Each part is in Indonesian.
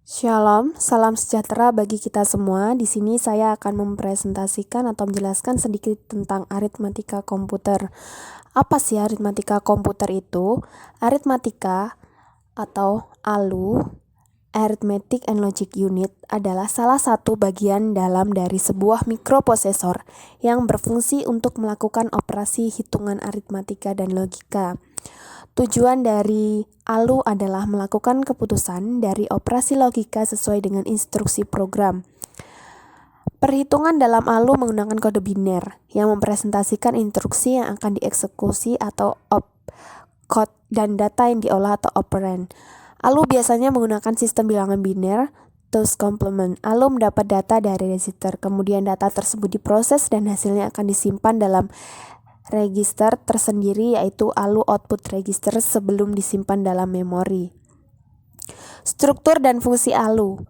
Shalom, salam sejahtera bagi kita semua. Di sini saya akan mempresentasikan atau menjelaskan sedikit tentang aritmatika komputer. Apa sih aritmatika komputer itu? Aritmatika atau ALU, Arithmetic and Logic Unit, adalah salah satu bagian dalam dari sebuah mikroprosesor yang berfungsi untuk melakukan operasi hitungan aritmatika dan logika. Tujuan dari ALU adalah melakukan keputusan dari operasi logika sesuai dengan instruksi program. Perhitungan dalam ALU menggunakan kode biner yang mempresentasikan instruksi yang akan dieksekusi atau opcode dan data yang diolah atau operand. ALU biasanya menggunakan sistem bilangan biner, two's complement. ALU mendapat data dari register, kemudian data tersebut diproses dan hasilnya akan disimpan dalam register tersendiri, yaitu ALU output register, sebelum disimpan dalam memori. Struktur dan fungsi ALU.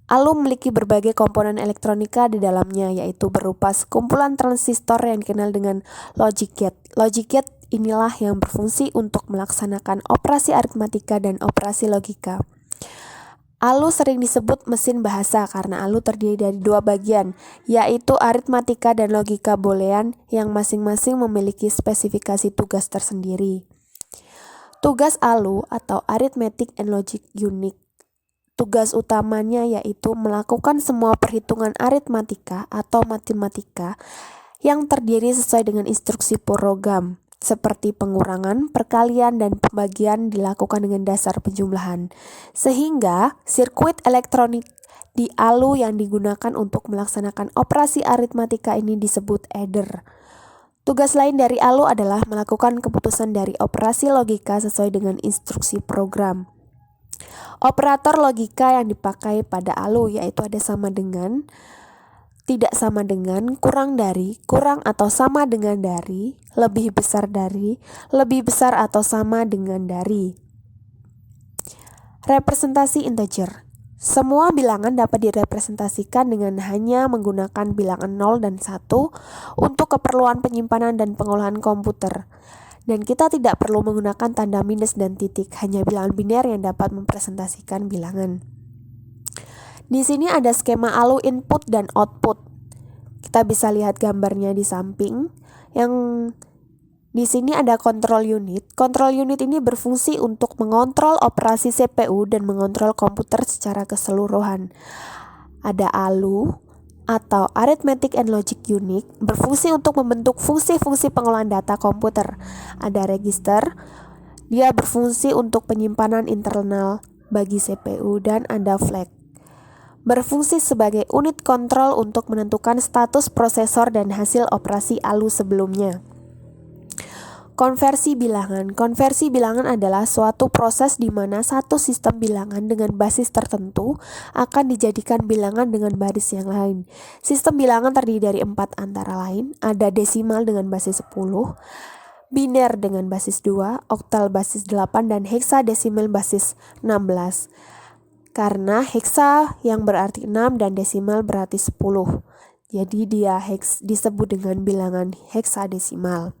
ALU memiliki berbagai komponen elektronika di dalamnya, yaitu berupa sekumpulan transistor yang dikenal dengan logic gate. Logic gate inilah yang berfungsi untuk melaksanakan operasi aritmatika dan operasi logika. ALU sering disebut mesin bahasa karena ALU terdiri dari dua bagian, yaitu aritmatika dan logika boolean yang masing-masing memiliki spesifikasi tugas tersendiri. Tugas ALU atau Arithmetic and Logic Unit. Tugas utamanya yaitu melakukan semua perhitungan aritmatika atau matematika yang terdiri sesuai dengan instruksi program, seperti pengurangan, perkalian, dan pembagian dilakukan dengan dasar penjumlahan. Sehingga sirkuit elektronik di ALU yang digunakan untuk melaksanakan operasi aritmatika ini disebut adder. Tugas lain dari ALU adalah melakukan keputusan dari operasi logika sesuai dengan instruksi program. Operator logika yang dipakai pada ALU yaitu ada sama dengan, tidak sama dengan, kurang dari, kurang atau sama dengan dari, lebih besar dari, lebih besar atau sama dengan dari. Representasi integer. Semua bilangan dapat direpresentasikan dengan hanya menggunakan bilangan 0 dan 1 untuk keperluan penyimpanan dan pengolahan komputer. Dan kita tidak perlu menggunakan tanda minus dan titik, hanya bilangan biner yang dapat mempresentasikan bilangan. Di sini ada skema ALU input dan output. Kita bisa lihat gambarnya di samping. Yang di sini ada control unit. Control unit ini berfungsi untuk mengontrol operasi CPU dan mengontrol komputer secara keseluruhan. Ada ALU atau Arithmetic and Logic Unit berfungsi untuk membentuk fungsi-fungsi pengolahan data komputer. Ada register, dia berfungsi untuk penyimpanan internal bagi CPU, dan ada flag, berfungsi sebagai unit kontrol untuk menentukan status prosesor dan hasil operasi ALU sebelumnya. Konversi bilangan. Konversi bilangan adalah suatu proses di mana satu sistem bilangan dengan basis tertentu akan dijadikan bilangan dengan basis yang lain. Sistem bilangan terdiri dari 4 antara lain. Ada desimal dengan basis 10, biner dengan basis 2, oktal basis 8, dan heksadesimal basis 16. Karena heksa yang berarti 6 dan desimal berarti 10. Jadi dia disebut dengan bilangan heksadesimal.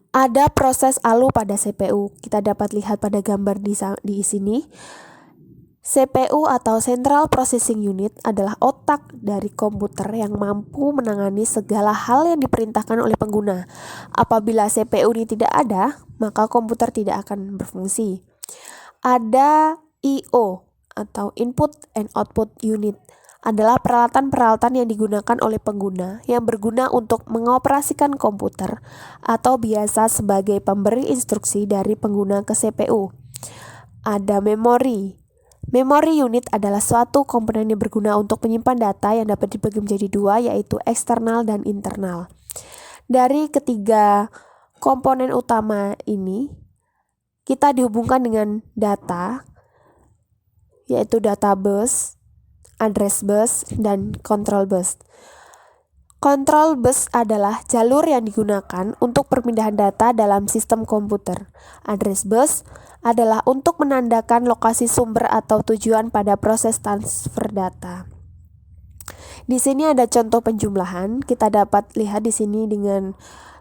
Ada proses ALU pada CPU. Kita dapat lihat pada gambar di sini. CPU atau Central Processing Unit adalah otak dari komputer yang mampu menangani segala hal yang diperintahkan oleh pengguna. Apabila CPU ini tidak ada, maka komputer tidak akan berfungsi. Ada I/O atau Input and Output Unit, adalah peralatan-peralatan yang digunakan oleh pengguna yang berguna untuk mengoperasikan komputer atau biasa sebagai pemberi instruksi dari pengguna ke CPU. Ada memori. Memory unit adalah suatu komponen yang berguna untuk menyimpan data yang dapat dibagi menjadi dua, yaitu eksternal dan internal. Dari ketiga komponen utama ini, kita dihubungkan dengan data, yaitu data bus, address bus, dan control bus. Control bus adalah jalur yang digunakan untuk perpindahan data dalam sistem komputer. Address bus adalah untuk menandakan lokasi sumber atau tujuan pada proses transfer data. Di sini ada contoh penjumlahan. Kita dapat lihat di sini dengan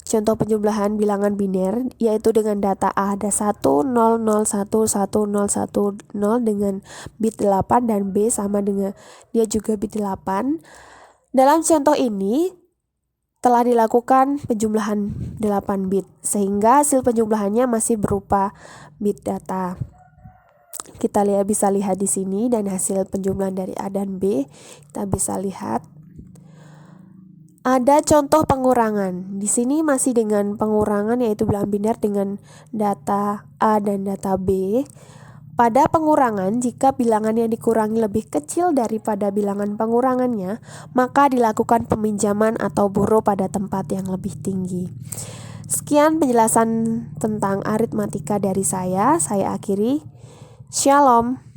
contoh penjumlahan bilangan biner, yaitu dengan data A ada 1, 0, 0, 1, 1, 0, 1, 0 dengan bit 8 dan B sama dengan dia juga bit 8. Dalam contoh ini telah dilakukan penjumlahan 8 bit sehingga hasil penjumlahannya masih berupa bit data. Kita bisa lihat di sini dan hasil penjumlahan dari A dan B kita bisa lihat. Ada contoh pengurangan. Di sini masih dengan pengurangan yaitu bilangan biner dengan data A dan data B. Pada pengurangan, jika bilangan yang dikurangi lebih kecil daripada bilangan pengurangannya, maka dilakukan peminjaman atau boro pada tempat yang lebih tinggi. Sekian penjelasan tentang aritmatika dari saya akhiri. Shalom.